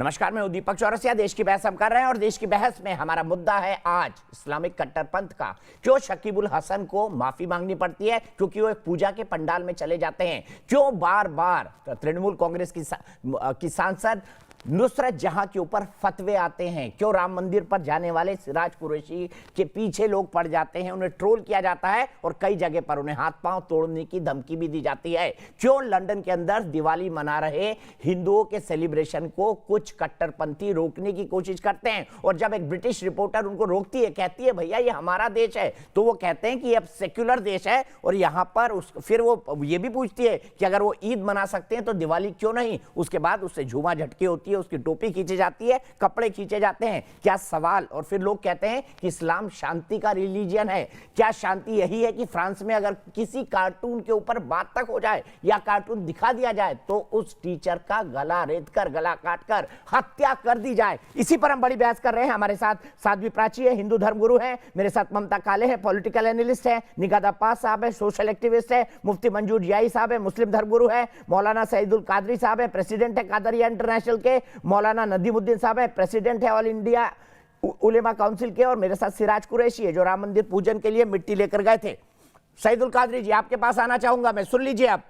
नमस्कार, मैं दीपक चौरसिया। देश की बहस हम कर रहे हैं और देश की बहस में हमारा मुद्दा है आज इस्लामिक कट्टरपंथ का। क्यों शकीबुल हसन को माफी मांगनी पड़ती है? क्योंकि वो एक पूजा के पंडाल में चले जाते हैं। क्यों बार बार तृणमूल कांग्रेस की सांसद नुसरत जहां के ऊपर फतवे आते हैं? क्यों राम मंदिर पर जाने वाले सिराज कुरैशी के पीछे लोग पड़ जाते हैं, उन्हें ट्रोल किया जाता है और कई जगह पर उन्हें हाथ पांव तोड़ने की धमकी भी दी जाती है? क्यों लंदन के अंदर दिवाली मना रहे हिंदुओं के सेलिब्रेशन को कुछ कट्टरपंथी रोकने की कोशिश करते हैं और जब एक ब्रिटिश रिपोर्टर उनको रोकती है, कहती है भैया ये हमारा देश है, तो वो कहते हैं कि ये अब सेक्युलर देश है और यहाँ पर फिर वो ये भी पूछती है कि अगर वो ईद मना सकते हैं तो दिवाली क्यों नहीं? उसके बाद उससे झूमा झटकी होती है, उसकी टोपी खींची जाती है, कपड़े खींचे जाते हैं। क्या सवाल? और फिर लोग कहते हैं कि इस्लाम शांति का रिलीजियन है। क्या शांति यही है कि फ्रांस में अगर किसी कार्टून के ऊपर बात तक हो जाए या कार्टून दिखा दिया जाए तो उस टीचर का गला रेतकर, गला काटकर हत्या कर दी जाए? इसी पर हम बड़ी बहस कर रहे हैं। हमारे साथ साध्वी प्राची है, हिंदू धर्मगुरु है। मेरे साथ ममता काले है, पॉलिटिकल एनालिस्ट है। निगाद अब्बास साहब है, सोशल एक्टिविस्ट है। मुफ्ती मंजूर जियाई साहब है, मुस्लिम धर्मगुरु है। मौलाना सईदुल कादरी साहब है, प्रेसिडेंट है कादरिया इंटरनेशनल के। मौलाना नदीमुद्दीन साहब है, प्रेसिडेंट है ऑल इंडिया उलेमा काउंसिल के। और मेरे साथ सिराज कुरैशी है जो राम मंदिर पूजन के लिए मिट्टी लेकर गए थे। सईदुल कादरी जी, आपके पास आना चाहूंगा मैं। सुन लीजिए, आप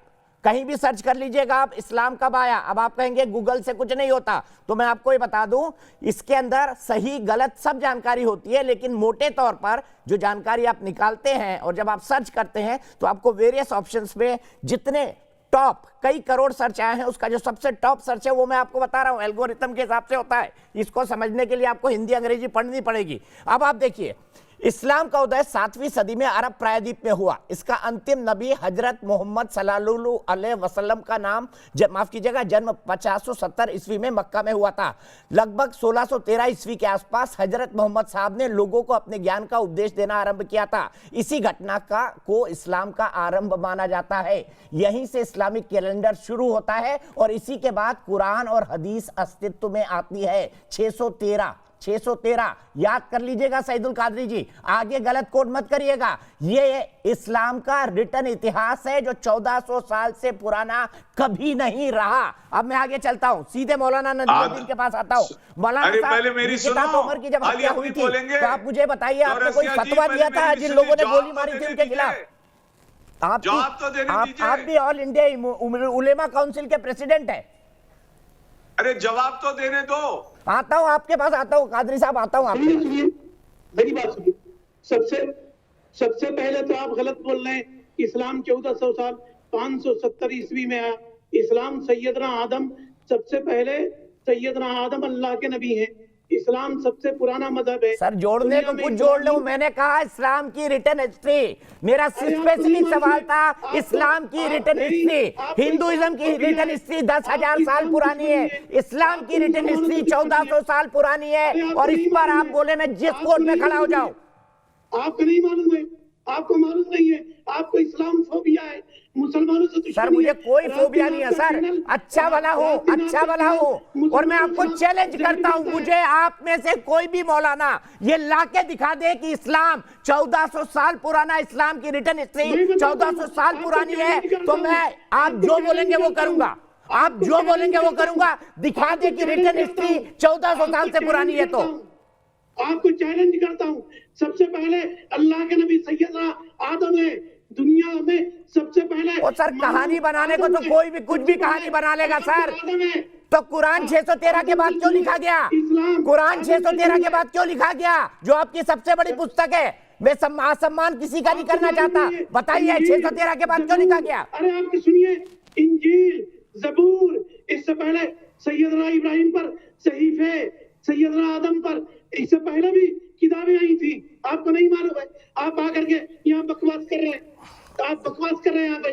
कहीं भी सर्च कर लीजिएगा आप इस्लाम कब आया। अब आप कहेंगे गूगल से कुछ नहीं होता, तो मैं आपको ये बता दूं, इसके अंदर सही गलत सब जानकारी होती है, लेकिन मोटे तौर पर जो जानकारी आप निकालते हैं और जब आप सर्च करते हैं तो आपको वेरियस ऑप्शंस में जितने टॉप कई करोड़ सर्च आए हैं, उसका जो सबसे टॉप सर्च है वो मैं आपको बता रहा हूं, एल्गोरिथम के हिसाब से होता है। इसको समझने के लिए आपको हिंदी अंग्रेजी पढ़नी पड़ेगी। अब आप देखिए, इस्लाम का उदय 7वीं सदी में अरब प्रायद्वीप में हुआ। इसका अंतिम नबी हजरत मोहम्मद सल्लल्लाहु अलैहि वसल्लम का नाम माफ कीजिएगा जन्म 570 ईस्वी में मक्का में हुआ था। लगभग 1613 ईस्वी के आसपास हजरत मोहम्मद साहब ने लोगों को अपने ज्ञान का उपदेश देना आरंभ किया था। इसी घटना को इस्लाम का आरंभ माना जाता है। यहीं से इस्लामिक कैलेंडर शुरू होता है और इसी के बाद कुरान और हदीस अस्तित्व में आती है। 613 याद कर लीजिएगा सईदुल कादरी जी, आगे गलत कोड मत करिएगा। ये इस्लाम का रिटर्न इतिहास है जो 1400 साल से पुराना कभी नहीं रहा। अब मैं आगे चलता हूं, सीधे मौलाना नदीमुद्दीन के पास आता हूं। मौलाना साहब, उमर की जब हत्या हुई थी तो आप मुझे बताइए, आपने कोई फतवा दिया था जिन लोगों ने गोली मारी थी उनके खिलाफ? आप भी ऑल इंडिया उलेमा काउंसिल के प्रेसिडेंट है। अरे जवाब तो देने दो। आता हूं आपके पास, आता हूं कादरी साहब, आता हूं आपके पास। मेरी बात सुनिए। सबसे पहले तो आप गलत बोल रहे हैं। इस्लाम 1400 साल 570 ईस्वी में आया। इस्लाम सैयदना आदम, सबसे पहले सैयदना आदम अल्लाह के नबी हैं। इस्लाम सबसे पुराना मजहब है। सर जोड़ने को कुछ जोड़ लो। मैंने कहा इस्लाम की रिटर्न हिस्ट्री, मेरा स्पेसिफिक सवाल था इस्लाम की रिटर्न हिस्ट्री। हिंदुइज्म की रिटर्न हिस्ट्री 10,000 साल पुरानी है, इस्लाम की रिटर्न हिस्ट्री 1400 साल पुरानी है। और इस पर आप बोले मैं जिस कोर्ट में खड़ा हो जाऊं। आपको नहीं मालूम है, आपको मालूम नहीं है, आपको इस्लाम फोबिया है, मुसलमानों से। सर मुझे कोई फोबिया नहीं है सर, अच्छा वाला हूँ, अच्छा वाला हूँ। और मैं आपको चैलेंज करता हूँ, मुझे आप में से कोई भी मौलाना ये लाके दिखा दे कि इस्लाम 1400 साल पुराना, इस्लाम की रिटर्न हिस्ट्री 1400 साल पुरानी है, तो मैं आप जो बोलेंगे वो करूंगा। आप जो बोलेंगे वो करूंगा। दिखा दे कि रिटर्न हिस्ट्री 1400 साल से पुरानी है। तो आपको चैलेंज करता हूं, सबसे पहले अल्लाह के नबी सैयदना आदम है। दुनिया में सबसे पहले और सर कहानी बनाने को तो कोई भी कुछ भी कहानी बना लेगा सर। तो कुरान 613 के बाद क्यों लिखा गया? कुरान 613 के बाद क्यों लिखा गया, जो आपकी सबसे बड़ी पुस्तक है? मैं सम्मान किसी का नहीं करना चाहता, बताइए 613 के बाद क्यों लिखा गया? अरे आप सुनिए, इंजील, जबूर, इससे पहले सैयदना इब्राहिम पर सहीफे, सैयदना आदम पर इससे पहले भी किताबें आई थी। आपको नहीं मालूम है? आप आकर के यहाँ बकवास कर रहे हैं, आप बकवास कर रहे हैं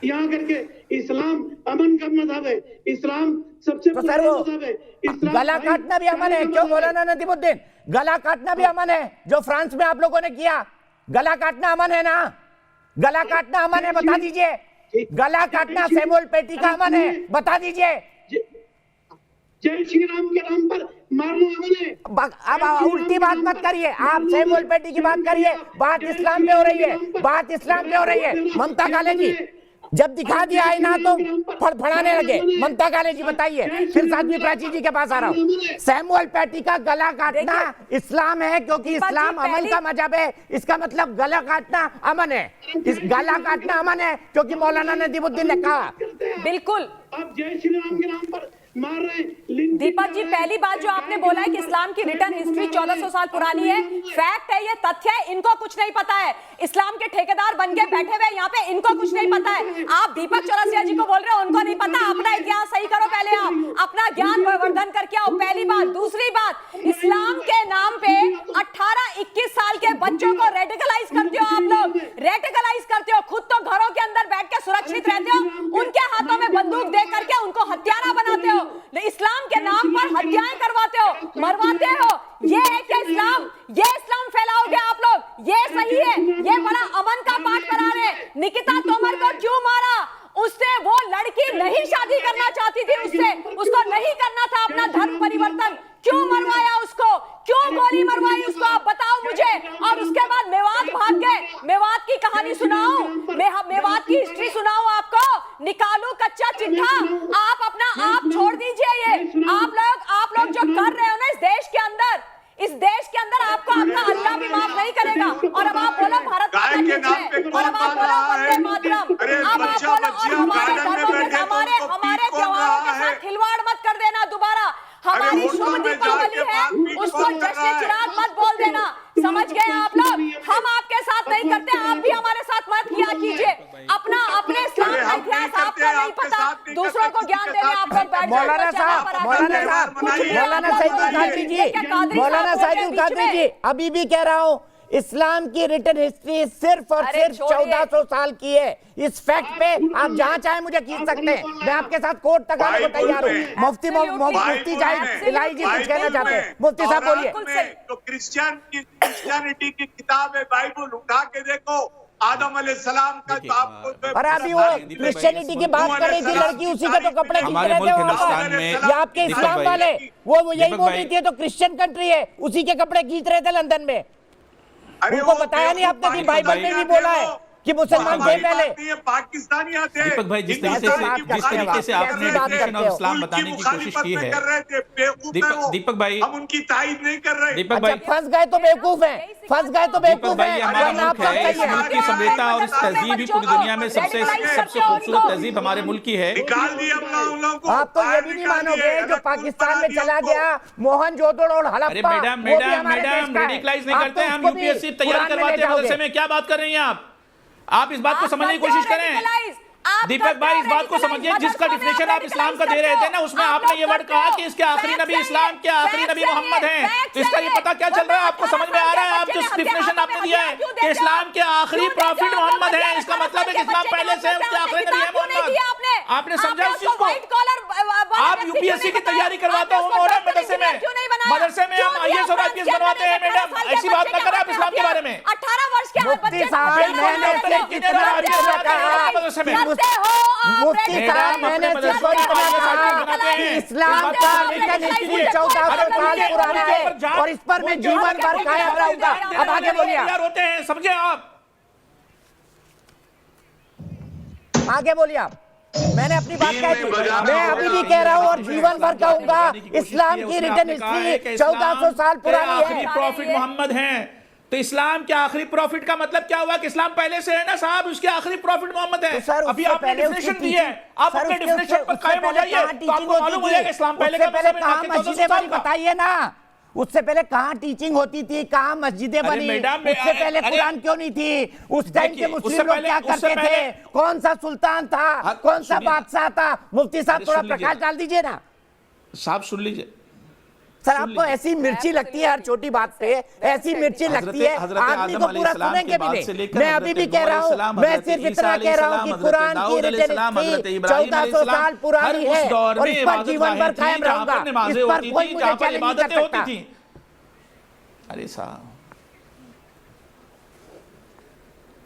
यहाँ करके। इस्लाम अमन का मजहब है, इस्लाम सबसे पुराना मजहब है। गला काटना भी अमन है क्यों मौलाना नदीमुद्दीन? गला काटना भी अमन है जो फ्रांस में आप लोगों ने किया। गला काटना अमन है ना? गला काटना अमन है, बता दीजिए। गला काटना सैमुअल पेटी का अमन है, बता दीजिए। जय श्री राम के नाम पर मारना अमन है। अब उल्टी बात मत करिए, आप सैमुअल पेटी की बात करिए। बात इस्लाम पे हो रही है, बात इस्लाम पे हो रही है। ममता काले जी, जब दिखा दिया है ना तो फड़फड़ाने लगे। ममता काले जी बताइए, फिर साध्वी प्राची जी के पास आ रहा हूँ। सैमुअल पैटी का गला काटना इस्लाम है, क्योंकि इस्लाम अमन का मजहब है, इसका मतलब गला काटना अमन है। इस गला काटना अमन है क्योंकि मौलाना नदीमुद्दीन ने कहा। बिल्कुल। अब जय श्री राम के नाम पर मार रहे हैं। दीपक जी, पहली बात जो आपने बोला है कि इस्लाम की रिटर्न हिस्ट्री 1400 साल पुरानी है, फैक्ट है, ये तथ्य है। इनको कुछ नहीं पता है, इस्लाम के ठेकेदार बन के बैठे हुए यहाँ पे, इनको कुछ नहीं पता है। आप दीपक चौरसिया जी को बोल रहे हो उनको नहीं पता। अपना इतिहास सही करो पहले, आप अपना ज्ञान वर्धन करके आओ, पहली बात। दूसरी बात, इस्लाम के नाम पे 18-21 साल के बच्चों को रेडिकलाइज करते हो आप लोग, रेडिकलाइज करते हो। खुद तो घरों के अंदर बैठ के सुरक्षित रहते हो, उनके हाथों में बंदूक दे करके उनको हत्यारा बनाते हो, इस्लाम के नाम पर हत्याएं करवाते हो, मरवाते हो। ये है क्या इस्लाम? ये इस्लाम फैलाओगे आप लोग? ये सही है? ये बड़ा अमन का पाठ करा रहे। निकिता तोमर को क्यों मारा? उससे वो लड़की नहीं शादी करना चाहती थी, उसको नहीं करना था अपना धर्म परिवर्तन। क्यों मरवाया उसको? क्यों गोली मरवाई उसको? आप बताओ मुझे। और उसके बाद मेवात भाग गए। मेवात की कहानी सुनाऊं? मेवात की हिस्ट्री सुनाऊं आपको? निकालू कच्चा चिट्ठा? आप अपना आप छोड़ दीजिए। ये आप लोग जो कर रहे हो ना इस देश के अंदर आपको अपना अल्लाह भी माफ नहीं करेगा। और अब आप बोलो भारत माता की जय, और अब आप बोलो वंदे मातरम, अब आप बोलो, और हमारे धर्मों के हमारे त्योहारों के साथ खिलवाड़ मत कर देना दोबारा। हमारी शुभ दीपावली है, उसको जश्न चिराग मत बोल देना। समझ गए आप लोग? हम आपके साथ नहीं करते, आप भी हमारे साथ मत किया कीजिए। अपने इस्लाम का इतिहास आपको नहीं पता, दूसरों को ज्ञान देने आप लोग बैठ मौलाना साहिदुल कादरी जी, अभी भी कह रहा हूँ, इस्लाम की रिटर्न हिस्ट्री सिर्फ और सिर्फ 1400 साल की है। इस फैक्ट पे आप जहां चाहे मुझे खींच सकते हैं, मैं आपके साथ कोर्ट तक आने को तैयार हूँ। मुफ्ती जाहिद इलाही जी कुछ कहना चाहते हैं, मुफ्ती साहब बोलिए। तो क्रिश्चियनिटी की किताब है बाइबल, उठा के देखो, आदम अलैहिस्सलाम का तो आपको। अरे अभी वो क्रिश्चियनिटी की बात कर रही थी लड़की, उसी के तो कपड़े खींच रहे थे हिंदुस्तान में। ये आपके इस्लाम वाले वो यही बोल रही थी, तो क्रिश्चियन कंट्री है, उसी के कपड़े खींच रहे थे लंदन में। उनको बताया नहीं आपने कि बाइबल में भी बोला है कि मुसलमान थे पहले। पाकिस्तानी आते दीपक भाई, जिस तरीके से आपने डेफिनेशन ऑफ इस्लाम बताने की कोशिश की है, दीपक भाई, हम उनकी तारीफ नहीं कर रहे। दीपक भाई, फंस गए तो बेवकूफ हैं, फंस गए तो बेवकूफ हैं। हमारा मुल्क है, इस मुल्क की सभ्यता और इस तहजीब ही पूरी दुनिया में सबसे खूबसूरत तहजीब हमारे मुल्क की है। निकाल दिया उन लोगों को। आप तो ये भी नहीं मानोगे, जो पाकिस्तान में चला गया मोहनजोदड़ो और हड़प्पा, मैडम रेडिकलाइज नहीं करते, हम यूपीएससी तैयार करवाते हैं मदरसे में। क्या बात कर रही हैं आप इस बात को समझने की कोशिश करें। दीपक भाई, इस बात को समझिए, जिसका डिफिनेशन आप इस्लाम का दे रहे थे ना, उसमें आपने ये वर्ड कहा कि इसके आखिरी नबी इस्लाम के आखिरी नबी मोहम्मद हैं। तो इसका ये पता क्या चल रहा है? आपको समझ में आ रहा है? आप जिस डिफिनेशन आपने दिया है कि इस्लाम के आखिरी प्रॉफिट मोहम्मद हैं, इसका मतलब है कि इस्लाम पहले से है, उसके आखिरी नबी है मोहम्मद। आपने समझा इस चीज को? आप यूपीएससी की तैयारी करवाते हो मदरसे में आप आईएएस और आईपीएस बनवाते हैं। मैडम, ऐसी बात न करें आप इस्लाम के बारे में। 18 वर्ष के मुफ्ती साहब, मैंने सिर्फ इस्लाम का रिटर्न हिस्ट्री 1400 साल पुराना है और इस पर मैं जीवन भर कायम रहूंगा। अब आगे बोलिए, होते हैं, समझे आप? आगे बोलिए आप। मैंने अपनी बात कह दी, मैं अभी भी कह रहा हूँ और जीवन भर कहूंगा, इस्लाम की रिटर्न हिस्ट्री 1400 साल पुरानी है। प्रॉफिट मोहम्मद हैं, तो इस्लाम के आखिरी प्रॉफिट का मतलब क्या हुआ कि इस्लाम पहले से है ना साहब, उसके आखिरी प्रॉफिट मोहम्मद है। तो अभी आपने डिफिनेशन दी है, आप अपने डिफिनेशन पर कायम हो जाइए, तो आपको मालूम हो जाएगा इस्लाम पहले का मतलब कहां मस्जिदें बनी, बताइए ना। उससे पहले कहां टीचिंग होती थी, कहां मस्जिदें बनी, उससे पहले कुरान क्यों नहीं थी? उस टाइम के मुस्लिम लोग क्या करते थे? कौन सा सुल्तान था, कौन सा बादशाह था? मुफ्ती साहब थोड़ा प्रकाश डाल दीजिए ना। साहब सुन लीजिए सर, आपको ऐसी मिर्ची लगती है हर छोटी बात पे, ऐसी मिर्ची लगती है, आदमी को पूरा सुनेंगे भी नहीं। मैं अभी भी कह रहा हूँ, मैं सिर्फ इतना कह रहा हूँ कि कुरान की रिटर्न हिस्ट्री 1400 साल पुरानी है और इस पर जीवन भर कायम रहूंगा। इस पर कोई मुझे चैलेंज नहीं कर सकता। अरे साहब,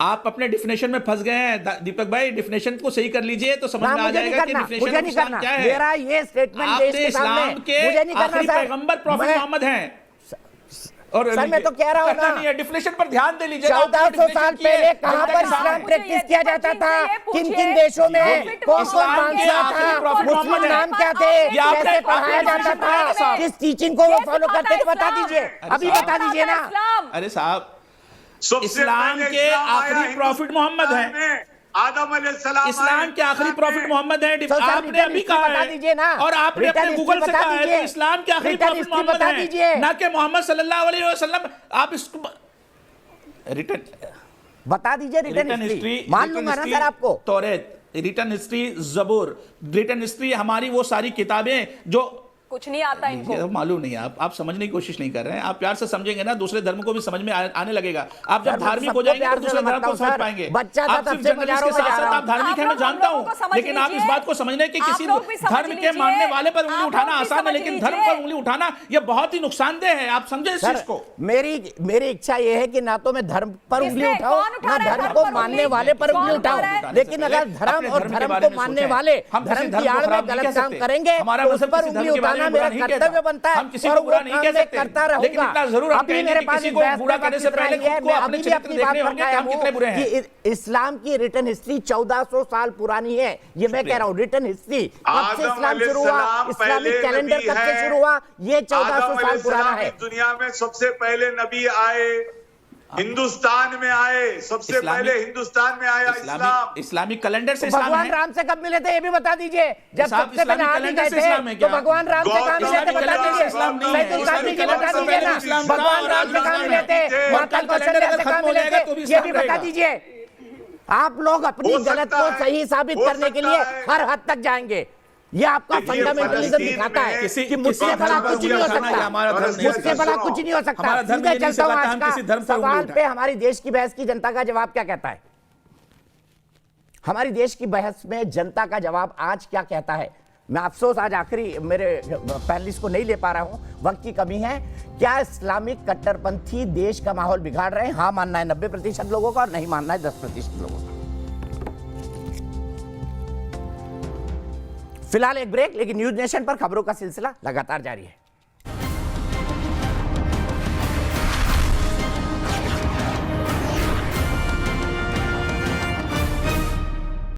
आप अपने डिफिनेशन में फंस गए हैं। दीपक भाई, डिफिनेशन को सही कर लीजिए तो समझ में आ जाएगा कि डिफिनेशन इस्लाम क्या है। मेरा ये स्टेटमेंट देश के सामने, मुझे नहीं करना। आखिरी पैगंबर प्रॉफिट मोहम्मद हैं। और सर मैं तो कह रहा हूँ करना ना, नहीं है, डिफ्लेशन पर ध्यान दे लीजिए। 1400 साल पहले कहां पर इस्लाम प्रैक्टिस किया जाता था, किन किन देशों में, कौन कौन मानता था, मुस्लिम नाम क्या थे, कैसे पढ़ाया जाता था, किस टीचिंग को वो फॉलो करते थे, बता दीजिए, अभी बता दीजिए ना। अरे साहब, सबसे इस्लाम पहले के इस्लाम आया आखिरी प्रॉफिट मोहम्मद हैं। हिंदुस्तान में। आदम अलैहिस्सलाम इस्लाम के आखिरी प्रॉफिट मोहम्मद हैं। सर, आपने रिटर्न अभी हिस्ट्री कहा बता है दीजिए ना, और आपने रिटर्न अपने हिस्ट्री गूगल से बता कहा है, दीजिए, तो इस्लाम के आखिरी रिटर्न प्रॉफिट हिस्ट्री मोहम्मद बता हैं, दीजिए। ना कि मोहम्मद सल्लल्लाहु अलैहि वसल्लम। आप इसको रिटर्न बता दीजिए रिटर्न हिस्ट्री, मान लूंगा ना सर आपको। तौरेत, रिटर्न हिस्ट्री, जबूर, रिटर्न हिस्ट्री, हमारी वो सारी किताबें जो कुछ नहीं आता इनको, ये मालूम नहीं है। आप समझने की कोशिश नहीं कर रहे हैं। आप प्यार से समझेंगे ना, दूसरे धर्म को भी समझ में आने लगेगा। आप जब धार्मिक हो जाएंगे तो दूसरे धर्म को समझ पाएंगे। बच्चा था आप तब सिर्फ से जर्नलिस्ट मजारों के में जा साथ रहा साथ हूं। आप धार्मिक हैं, मैं जानता हूं, लेकिन आप इस बात को समझने कि किसी धर्म के मानने वाले पर उंगली उठाना आसान है, लेकिन धर्म पर उंगली उठाना यह बहुत ही नुकसानदेह है। आप समझे इस चीज को? मेरी इच्छा यह है कि ना तो मैं धर्म पर उंगली उठाऊं, ना धर्म को मानने वाले पर उंगली उठाऊं, लेकिन अगर धर्म और धर्म को मानने वाले धर्म की आड़ में गलत काम करेंगे तो उस पर उंगली उठाना मेरा कर्तव्य बनता है। हम किसी को बुरा नहीं कह सकते, लेकिन इतना जरूर हम कहेंगे कि किसी को बुरा करने से पहले खुद को अपने चरित्र देखने होंगे कि हम कितने बुरे हैं। इस्लाम की रिटर्न हिस्ट्री 1400 साल पुरानी है, ये मैं कह रहा हूँ। रिटर्न हिस्ट्री कब से इस्लाम शुरू हुआ, इस्लामिक कैलेंडर कब से शुरू हुआ, ये 1400 साल पुराना है। दुनिया में सबसे पहले नबी आए, हिंदुस्तान में आए, सबसे पहले हिंदुस्तान में आया इस्लाम। इस्लामिक कैलेंडर से इस्लाम भगवान है। राम से कब मिले थे ये भी बता दीजिए। जब सबसे पहले आप ही गए थे तो भगवान राम से कहाँ मिले थे बता दीजिए। सैयदुल कादरी जी बता दीजिए ना, भगवान राम से कहाँ मिले थे, माता कौशल्या से कहाँ मिले थे, ये भी बता दीजिए। आप लोग अपनी गलत को सही साबित करने के लिए हर हद तक जाएंगे। ये आपका फंडामेंटलिज्म दिखाता है कि मुझसे बड़ा कुछ नहीं हो सकता, मुझसे बड़ा कुछ नहीं हो सकता। सीधे चलता हूं आज का सवाल पे। हमारी देश की बहस की जनता का जवाब क्या कहता है? हमारी देश की बहस में जनता का जवाब आज क्या कहता है? मैं अफसोस आज आखिरी मेरे पैनलिस्ट को नहीं ले पा रहा हूं, वक्त की कमी है। क्या इस्लामिक कट्टरपंथी देश का माहौल बिगाड़ रहे हैं? हाँ मानना है 90% लोगों का और नहीं मानना है 10% लोगों का। फिलहाल एक ब्रेक, लेकिन न्यूज नेशन पर खबरों का सिलसिला लगातार जारी है।